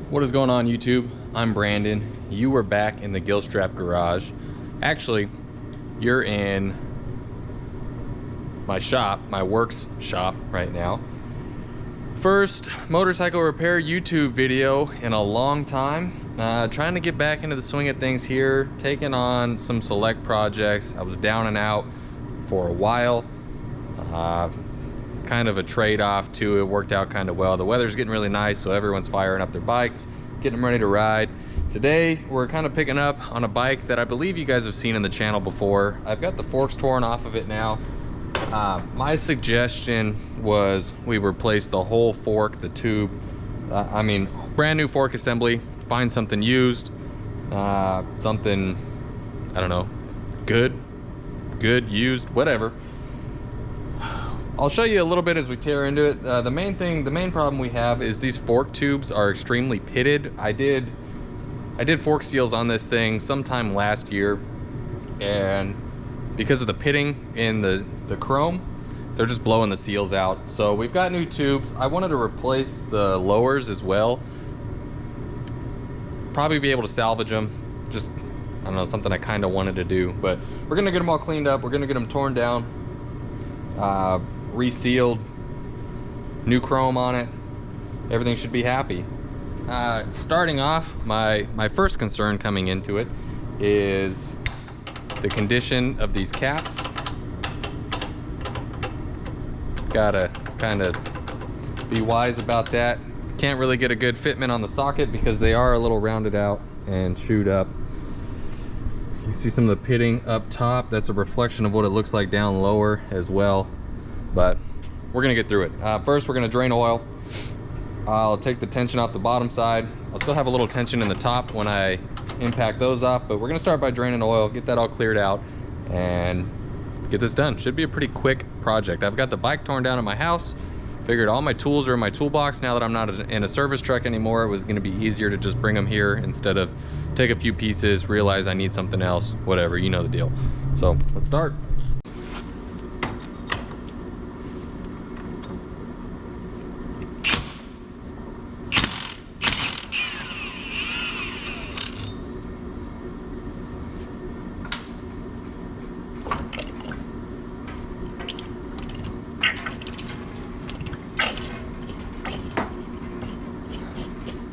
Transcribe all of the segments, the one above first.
What is going on, YouTube? I'm Brandon. You were back in the Gillstrap garage. Actually, you're in my shop, my works shop right now. First motorcycle repair YouTube video in a long time. Trying to get back into the swing of things here, taking on some select projects. I was down and out for a while. Kind of a trade-off too. It worked out kind of well. The weather's getting really nice, so everyone's firing up their bikes, getting them ready to ride. Today we're kind of picking up on a bike that I believe you guys have seen in the channel before. I've got the forks torn off of it now. My suggestion was we replace the whole fork, the tube. I mean, brand new fork assembly. Find something used, something, I don't know, good, used, whatever. I'll show you a little bit as we tear into it. The main problem we have is these fork tubes are extremely pitted. I did fork seals on this thing sometime last year, and because of the pitting in the chrome, they're just blowing the seals out. So we've got new tubes. I wanted to replace the lowers as well. Probably be able to salvage them. Just, I don't know, something I kind of wanted to do. But we're gonna get them all cleaned up. We're gonna get them torn down, resealed, new chrome on it. Everything should be happy. Starting off, my first concern coming into it is the condition of these caps. Gotta kind of be wise about that. Can't really get a good fitment on the socket because they are a little rounded out and chewed up. You see some of the pitting up top. That's a reflection of what it looks like down lower as well. But we're gonna get through it. First, we're gonna drain oil. I'll take the tension off the bottom side. I'll still have a little tension in the top when I impact those off, but we're gonna start by draining oil, get that all cleared out, and get this done. Should be a pretty quick project. I've got the bike torn down at my house. Figured all my tools are in my toolbox. Now that I'm not in a service truck anymore, it was gonna be easier to just bring them here instead of take a few pieces, realize I need something else, whatever, you know the deal. So let's start.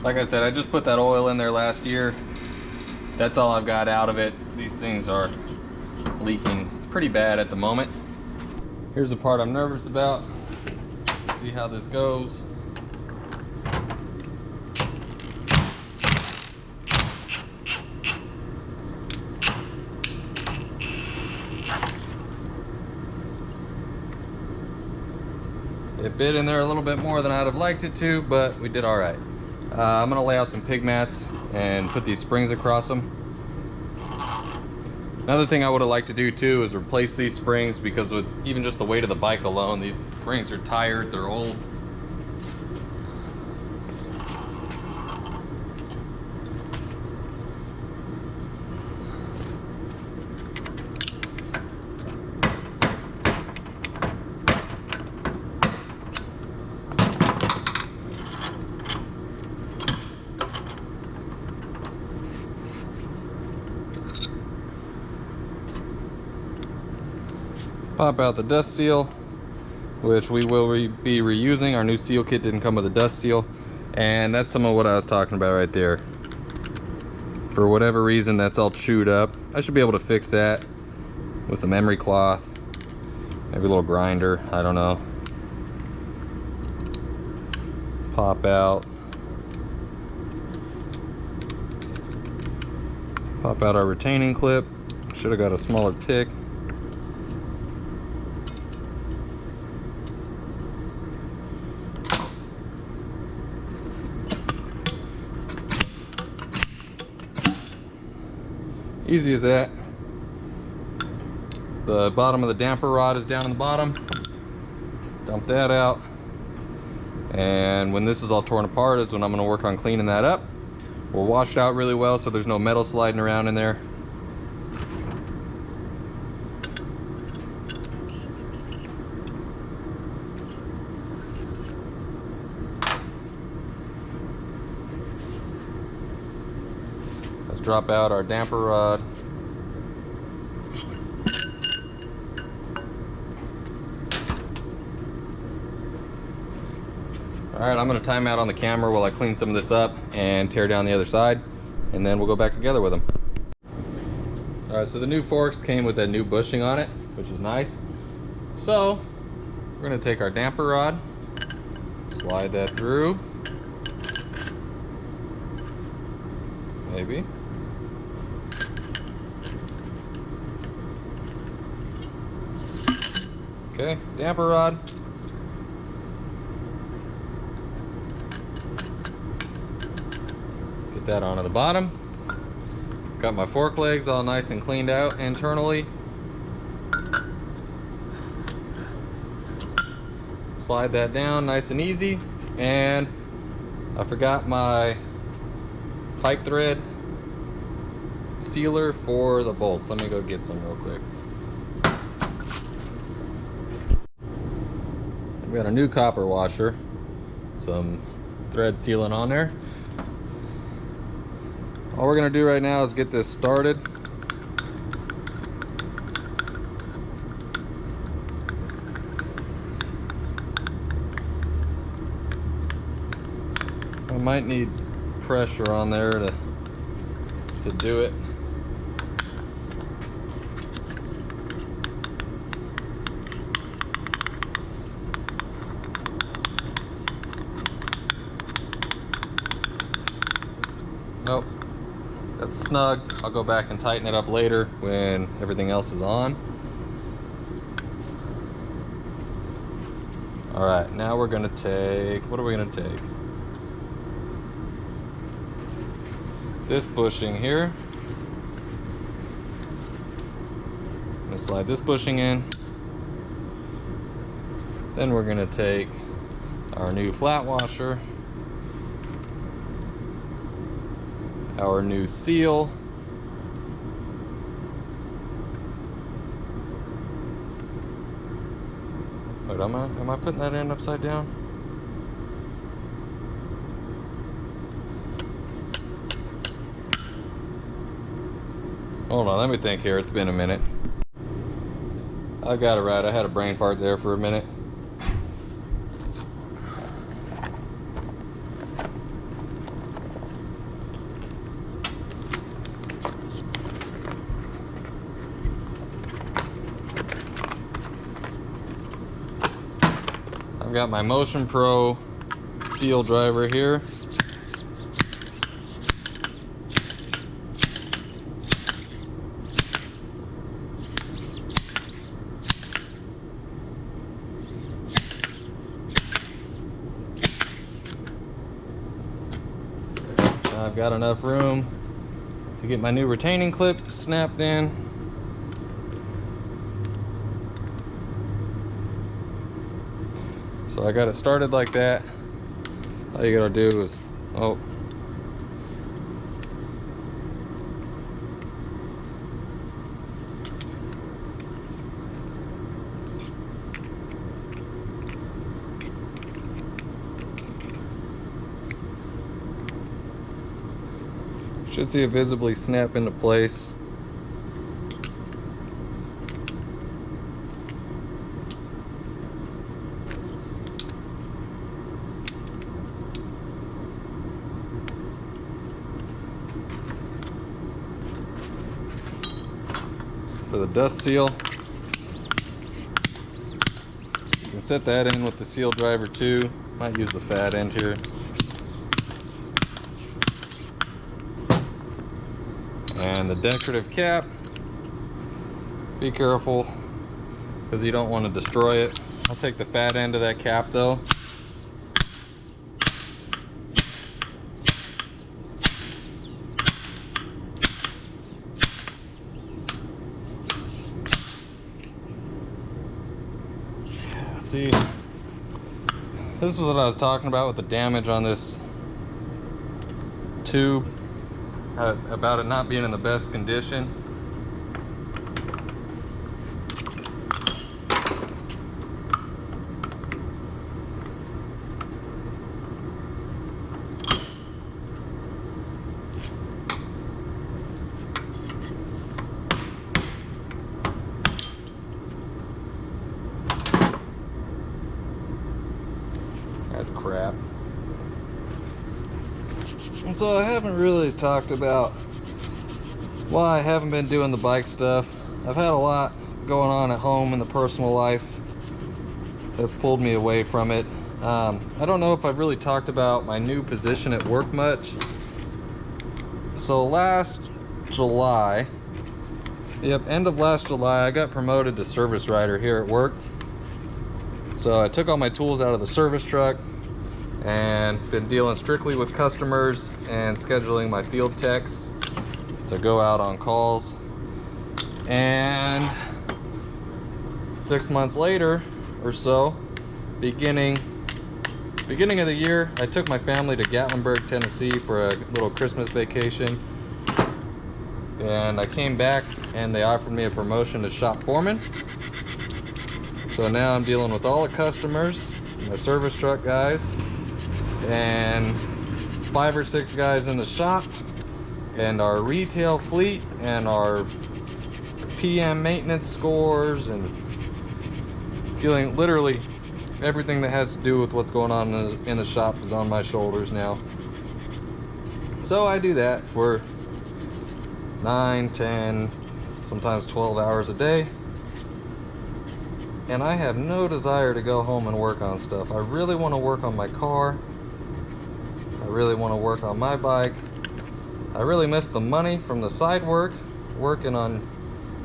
Like I said, I just put that oil in there last year. That's all I've got out of it. These things are leaking pretty bad at the moment. Here's the part I'm nervous about. See how this goes. It bit in there a little bit more than I'd have liked it to, but we did all right. I'm gonna lay out some pig mats and put these springs across them. Another thing I would have liked to do too is replace these springs, because with even just the weight of the bike alone, these springs are tired, they're old. Pop out the dust seal, which we will be reusing. Our new seal kit didn't come with a dust seal, and that's some of what I was talking about right there. For whatever reason, that's all chewed up. I should be able to fix that with some emery cloth, maybe a little grinder, I don't know. Pop out our retaining clip. Should have got a smaller pick. Easy as that. The bottom of the damper rod is down in the bottom. Dump that out. And when this is all torn apart is when I'm gonna work on cleaning that up. We'll wash it out really well so there's no metal sliding around in there. Let's drop out our damper rod. Alright, I'm going to time out on the camera while I clean some of this up and tear down the other side, and then we'll go back together with them. Alright, so the new forks came with a new bushing on it, which is nice. So, we're going to take our damper rod, slide that through. Maybe. Okay, damper rod. Get that onto the bottom. Got my fork legs all nice and cleaned out internally. Slide that down nice and easy. And I forgot my pipe thread sealer for the bolts. Let me go get some real quick. We got a new copper washer, some thread sealant on there. All we're gonna do right now is get this started. I might need pressure on there to do it. Nope, that's snug. I'll go back and tighten it up later when everything else is on. All right, now we're gonna take, what are we gonna take? This bushing here. I'm gonna slide this bushing in. Then we're gonna take our new flat washer, our new seal, wait, am I putting that end upside down? Hold on, let me think here. It's been a minute. I got it right. I had a brain fart there for a minute. I've got my Motion Pro seal driver here. I've got enough room to get my new retaining clip snapped in. So I got it started like that. All you gotta do is, oh. Should see it visibly snap into place. For the dust seal, you can set that in with the seal driver too. Might use the fat end here. And the decorative cap, be careful because you don't want to destroy it. I'll take the fat end of that cap though. See, this is what I was talking about with the damage on this tube. About it not being in the best condition. crap. And so I haven't really talked about why I haven't been doing the bike stuff. I've had a lot going on at home in the personal life that's pulled me away from it. I don't know if I've really talked about my new position at work much. So last July, end of last July, I got promoted to service rider here at work. So I took all my tools out of the service truck and been dealing strictly with customers and scheduling my field techs to go out on calls. And 6 months later or so, beginning of the year, I took my family to Gatlinburg, Tennessee for a little Christmas vacation. And I came back and they offered me a promotion to shop foreman. So now I'm dealing with all the customers, my service truck guys, and 5 or 6 guys in the shop, and our retail fleet, and our PM maintenance scores, and dealing literally everything that has to do with what's going on in the shop is on my shoulders now. So I do that for 9, 10, sometimes 12 hours a day. And I have no desire to go home and work on stuff. I really want to work on my car. I really want to work on my bike. I really miss the money from the side work, working on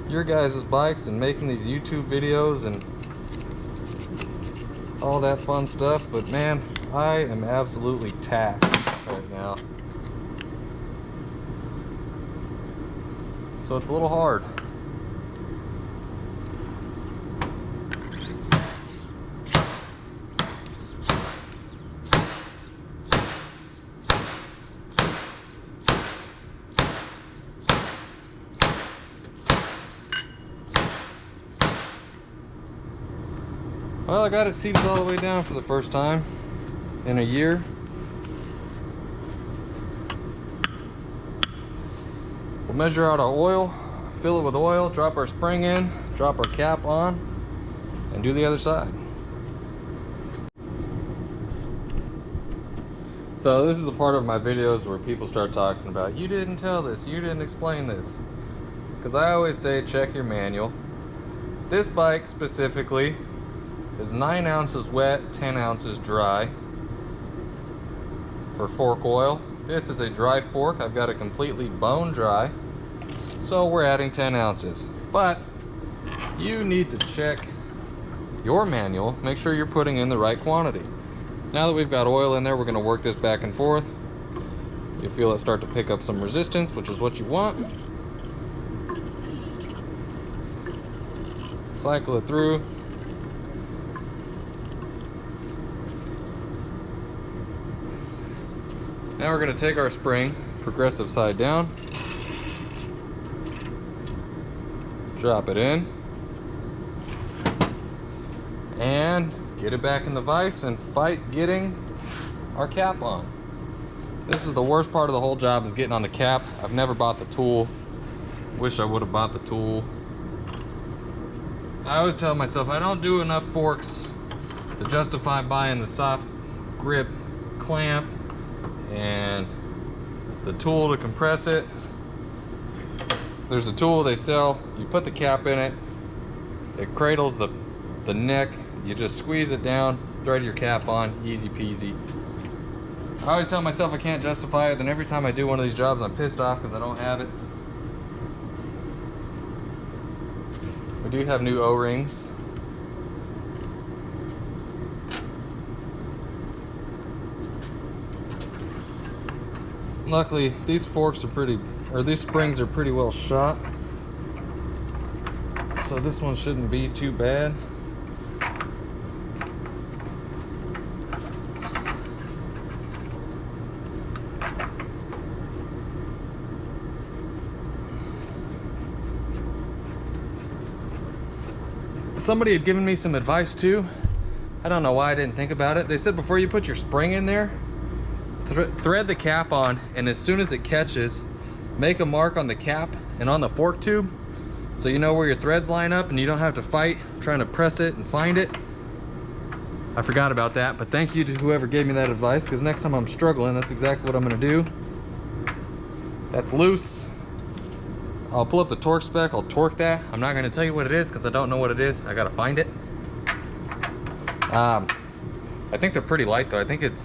your guys' bikes and making these YouTube videos and all that fun stuff. But man, I am absolutely taxed right now. So it's a little hard. Well, I got it seated all the way down for the first time in a year. We'll measure out our oil, fill it with oil, drop our spring in, drop our cap on, and do the other side. So this is the part of my videos where people start talking about, you didn't tell this, you didn't explain this. Because I always say, check your manual. This bike specifically is 9 ounces wet, 10 ounces dry for fork oil. This is a dry fork. I've got it completely bone dry, so we're adding 10 ounces. But you need to check your manual, make sure you're putting in the right quantity. Now that we've got oil in there, we're going to work this back and forth. You feel it start to pick up some resistance, which is what you want. Cycle it through. Now we're going to take our spring, progressive side down, drop it in, and get it back in the vise and fight getting our cap on. This is the worst part of the whole job, is getting on the cap. I've never bought the tool. Wish I would have bought the tool. I always tell myself I don't do enough forks to justify buying the soft grip clamp and the tool to compress it. There's a tool they sell, you put the cap in it, it cradles the neck, you just squeeze it down, thread your cap on, easy peasy. I always tell myself I can't justify it, then every time I do one of these jobs I'm pissed off because I don't have it. We do have new O-rings. Luckily, these forks are these springs are pretty well shot. So this one shouldn't be too bad. Somebody had given me some advice too. I don't know why I didn't think about it. They said before you put your spring in there, thread the cap on, and as soon as it catches, make a mark on the cap and on the fork tube so you know where your threads line up and you don't have to fight trying to press it and find it. I forgot about that, but thank you to whoever gave me that advice, because next time I'm struggling, that's exactly what I'm gonna do. That's loose. I'll pull up the torque spec, I'll torque that. I'm not gonna tell you what it is because I don't know what it is. I gotta find it. I think they're pretty light though. I think it's,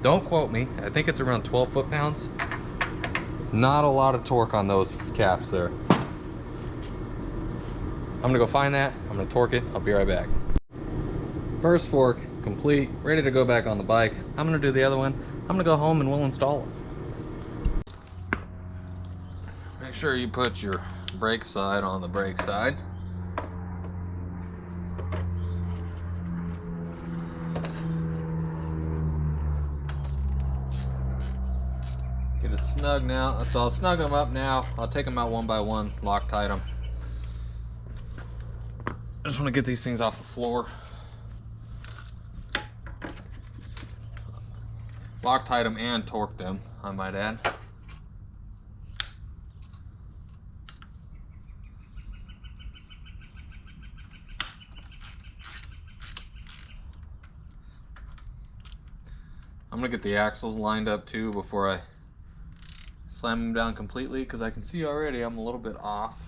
don't quote me, I think it's around 12 foot-pounds. Not a lot of torque on those caps there. I'm gonna go find that, I'm gonna torque it, I'll be right back. First fork complete, ready to go back on the bike. I'm gonna do the other one. I'm gonna go home and we'll install it. Make sure you put your brake side on the brake side. Get it snug now. So I'll snug them up now. I'll take them out one by one, Loctite them. I just want to get these things off the floor. Loctite them and torque them, I might add. I'm gonna get the axles lined up too before I slam them down completely, because I can see already I'm a little bit off.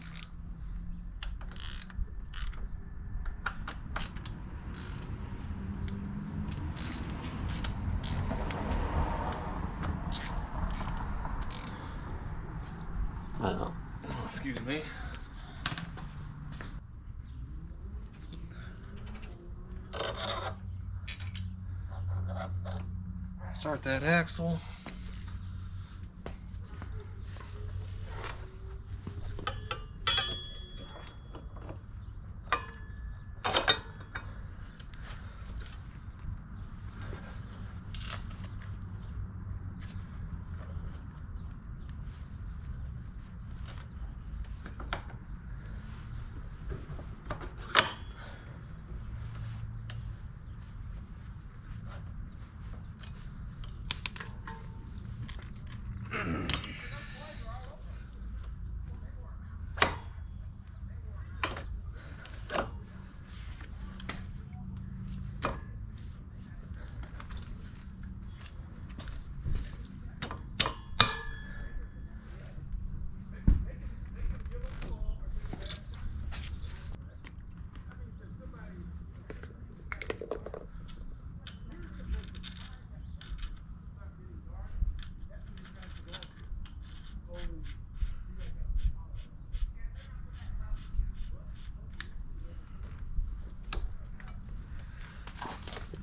Oh, excuse me. Start that axle.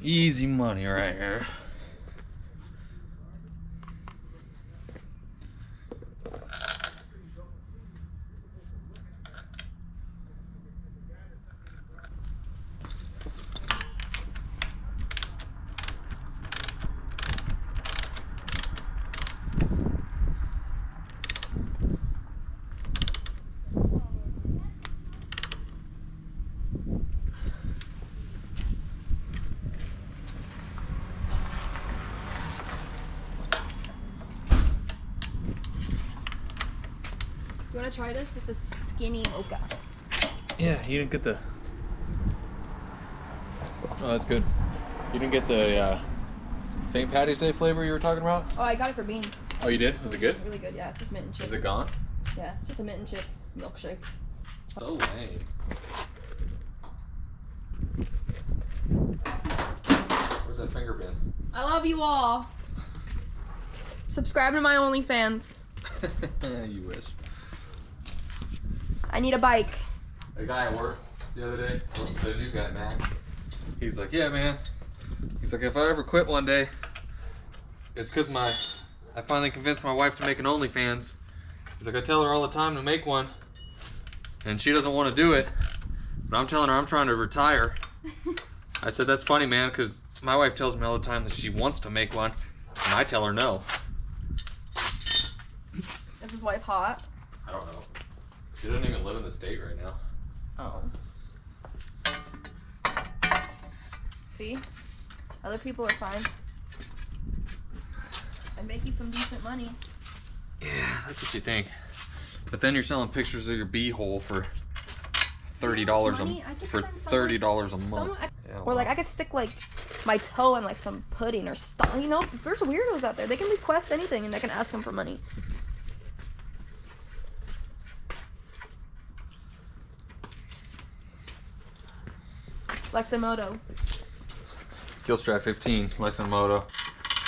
Easy money right here. You want to try this? It's a skinny mocha. Yeah, you didn't get the... Oh, that's good. You didn't get the St. Patty's Day flavor you were talking about? Oh, I got it for beans. Oh, you did? Was it good? It's really good, yeah. It's just mint and chips. Is it gone? Yeah, it's just a mint and chip milkshake. So lame. Where's that finger been? I love you all. Subscribe to my OnlyFans. You wish. I need a bike. A guy at work the other day, the new guy, Mac, he's like, yeah, man. He's like, if I ever quit one day, it's because I finally convinced my wife to make an OnlyFans. He's like, I tell her all the time to make one, and she doesn't want to do it. But I'm telling her I'm trying to retire. I said, that's funny, man, because my wife tells me all the time that she wants to make one, and I tell her no. Is his wife hot? I don't know. She doesn't even live in the state right now. Oh. See? Other people are fine. I make you some decent money. Yeah, that's what you think. But then you're selling pictures of your bee hole for $30 a month. Yeah, Or like I could stick like my toe in like some pudding or stuff. You know, there's weirdos out there. They can request anything and they can ask them for money. Leximoto. Killstrap 15, Lexan Moto.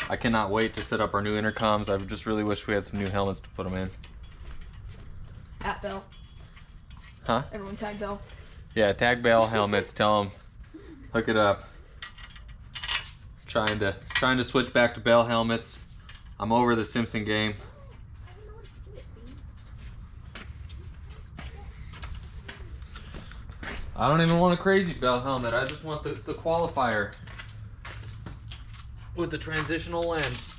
I cannot wait to set up our new intercoms. I just really wish we had some new helmets to put them in. At Bell. Huh? Everyone tag Bell. Yeah, tag Bell helmets. Tell them, hook it up. Trying to switch back to Bell helmets. I'm over the Simpson game. I don't even want a crazy Bell helmet. I just want the qualifier with the transitional lens.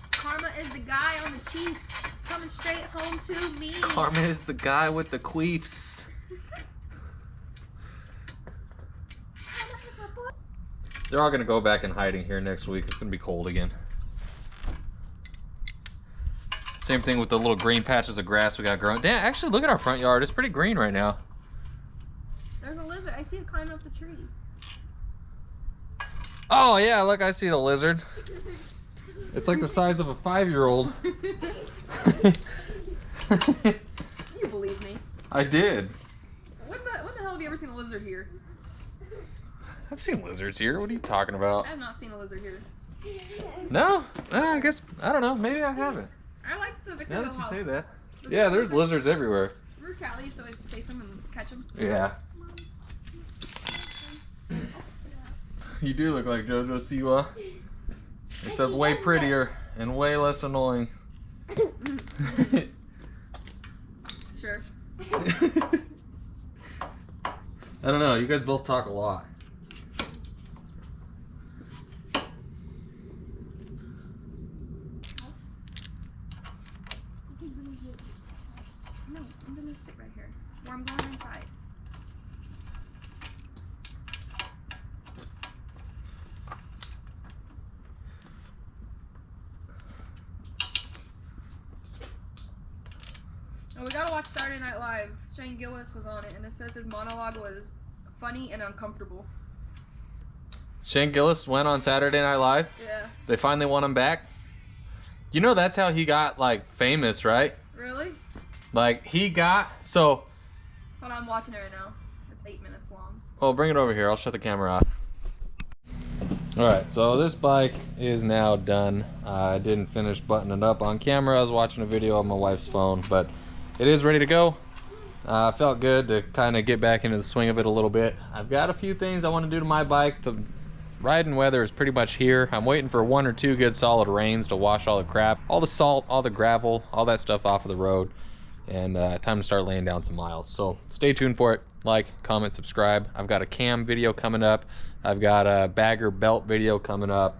Karma is the guy on the Chiefs coming straight home to me. Karma is the guy with the queefs. They're all gonna go back in hiding here next week. It's gonna be cold again. Same thing with the little green patches of grass we got growing. Damn, actually look at our front yard. It's pretty green right now. There's a lizard. I see it climbing up the tree. Oh yeah, look, I see the lizard. It's like the size of a 5-year-old. You believe me. I did. When the hell have you ever seen a lizard here? I've seen lizards here. What are you talking about? I have not seen a lizard here. No? I guess, I don't know. Maybe I haven't. I like the Now Victorville that you house. say that. Yeah, there's lizards everywhere. Remember Callie used to always chase them and catch them? Yeah. You do look like JoJo Siwa. Except way prettier and way less annoying. Sure. I don't know. You guys both talk a lot. No, I'm gonna sit right here. Or I'm going inside. Oh, we gotta watch Saturday Night Live. Shane Gillis was on it, and it says his monologue was funny and uncomfortable. Shane Gillis went on Saturday Night Live. Yeah. They finally want him back. You know that's how he got like famous, right? Really? Like he got so. Hold on, I'm watching it right now. It's 8 minutes long. Oh, bring it over here. I'll shut the camera off. All right, so this bike is now done. I didn't finish buttoning it up on camera. I was watching a video on my wife's phone, but it is ready to go. Felt good to kind of get back into the swing of it a little bit. I've got a few things I want to do to my bike. The riding weather is pretty much here. I'm waiting for 1 or 2 good solid rains to wash all the crap, all the salt, all the gravel, all that stuff off of the road, and time to start laying down some miles. So stay tuned for it. Like, comment, subscribe. I've got a cam video coming up. I've got a bagger belt video coming up.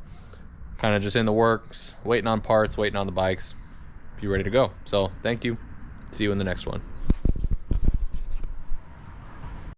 Kind of just in the works, waiting on parts, waiting on the bikes. Be ready to go. So thank you. See you in the next one.